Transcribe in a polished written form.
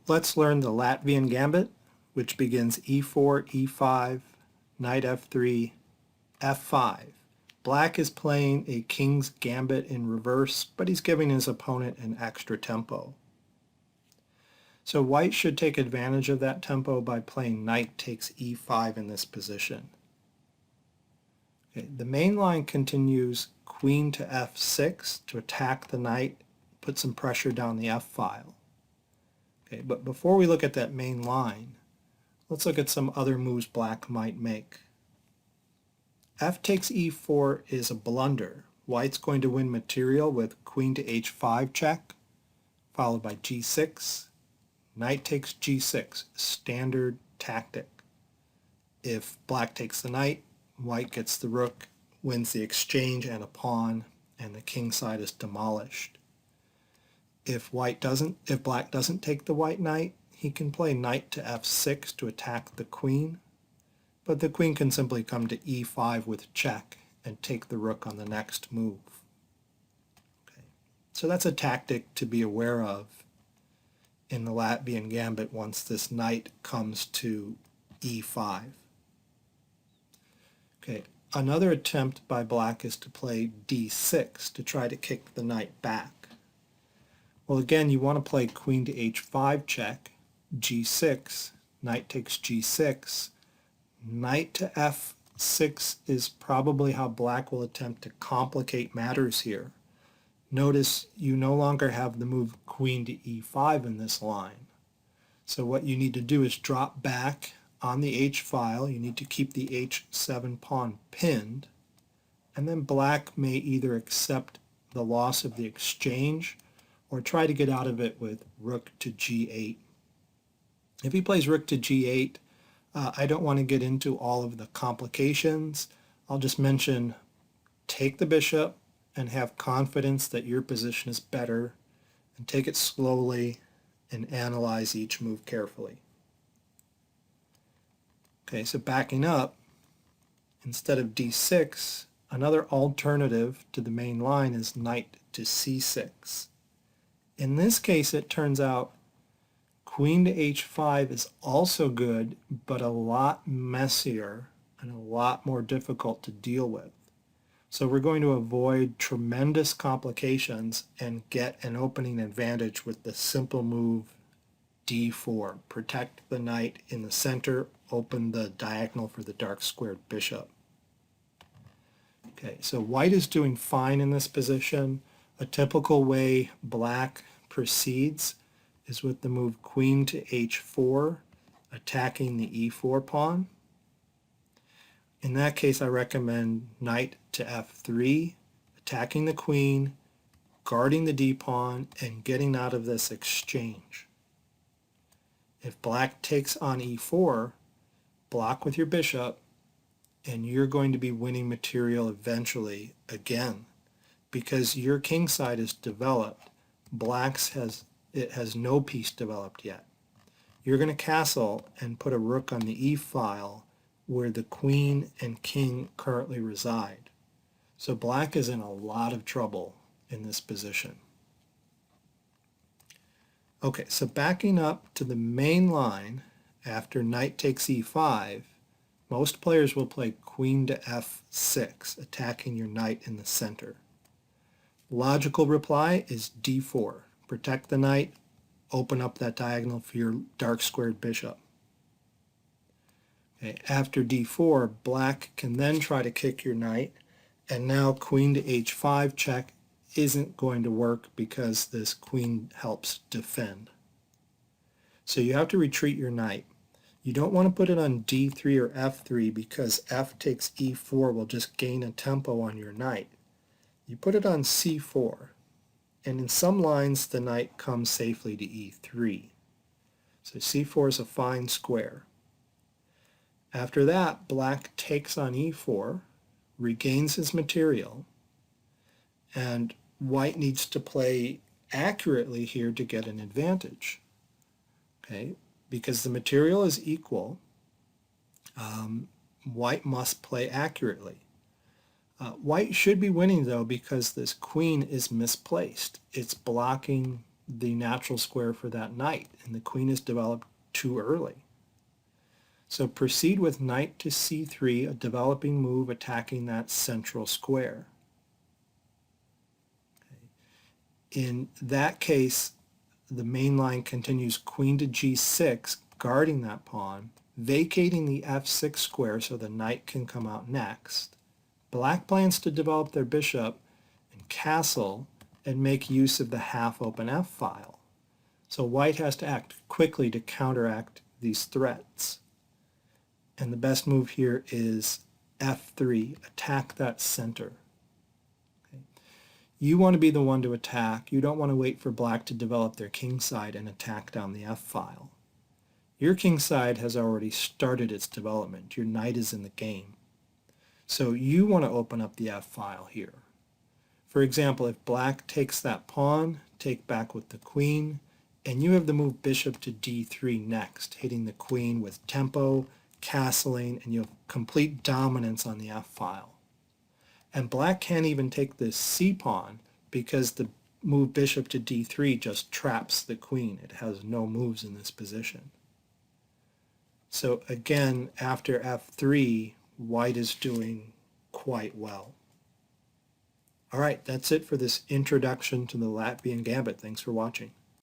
Let's learn the Latvian Gambit, which begins e4, e5, knight f3, f5. Black is playing a king's gambit in reverse, but he's giving his opponent an extra tempo. So white should take advantage of that tempo by playing knight takes e5 in this position. Okay, the main line continues queen to f6 to attack the knight, put some pressure down the f file. Okay, but before we look at that main line, let's look at some other moves black might make. F takes e4 is a blunder. White's going to win material with queen to h5 check, followed by g6. Knight takes g6, standard tactic. If black takes the knight, white gets the rook, wins the exchange and a pawn, and the king side is demolished. If black doesn't take the white knight, he can play knight to f6 to attack the queen, but the queen can simply come to e5 with check and take the rook on the next move. Okay. So that's a tactic to be aware of in the Latvian Gambit once this knight comes to e5. Okay. Another attempt by black is to play d6 to try to kick the knight back. Well, again, you want to play queen to h5 check, g6, knight takes g6. Knight to f6 is probably how black will attempt to complicate matters here. Notice you no longer have the move queen to e5 in this line. So what you need to do is drop back on the h file. You need to keep the h7 pawn pinned, and then black may either accept the loss of the exchange or try to get out of it with rook to g8. If he plays rook to g8, I don't want to get into all of the complications. I'll just mention take the bishop and have confidence that your position is better, and take it slowly and analyze each move carefully. Okay, so backing up, instead of d6, another alternative to the main line is knight to c6. In this case, it turns out queen to h5 is also good, but a lot messier and a lot more difficult to deal with. So we're going to avoid tremendous complications and get an opening advantage with the simple move d4. Protect the knight in the center, open the diagonal for the dark squared bishop. Okay, so white is doing fine in this position. A typical way black proceeds is with the move queen to h4, attacking the e4 pawn. In that case, I recommend knight to f3, attacking the queen, guarding the d pawn, and getting out of this exchange. If black takes on e4, block with your bishop, and you're going to be winning material eventually again, because your king side is developed. Black's has no piece developed yet. You're going to castle and put a rook on the e file where the queen and king currently reside. So black is in a lot of trouble in this position. Okay, so backing up to the main line after knight takes e5, most players will play queen to f6, attacking your knight in the center. Logical reply is d4. Protect the knight, open up that diagonal for your dark squared bishop. Okay, after d4, black can then try to kick your knight, and now queen to h5 check isn't going to work because this queen helps defend. So you have to retreat your knight. You don't want to put it on d3 or f3 because f takes e4 will just gain a tempo on your knight. You put it on c4, and in some lines the knight comes safely to e3. So c4 is a fine square. After that, black takes on e4, regains his material, and white needs to play accurately here to get an advantage. Okay, because the material is equal, white must play accurately. White should be winning though because this queen is misplaced. It's blocking the natural square for that knight, and the queen is developed too early. So proceed with knight to c3, a developing move attacking that central square. In that case, the main line continues queen to g6, guarding that pawn, vacating the f6 square so the knight can come out next. Black plans to develop their bishop and castle and make use of the half-open f-file. So white has to act quickly to counteract these threats. And the best move here is f3, attack that center. Okay. You want to be the one to attack. You don't want to wait for black to develop their king side and attack down the f-file. Your king side has already started its development. Your knight is in the game. So you want to open up the f-file here. For example, if black takes that pawn, take back with the queen, and you have the move bishop to d3 next, hitting the queen with tempo, castling, and you have complete dominance on the f-file. And black can't even take this c-pawn because the move bishop to d3 just traps the queen. It has no moves in this position. So again, after f3, white is doing quite well. All right, that's it for this introduction to the Latvian Gambit. Thanks for watching.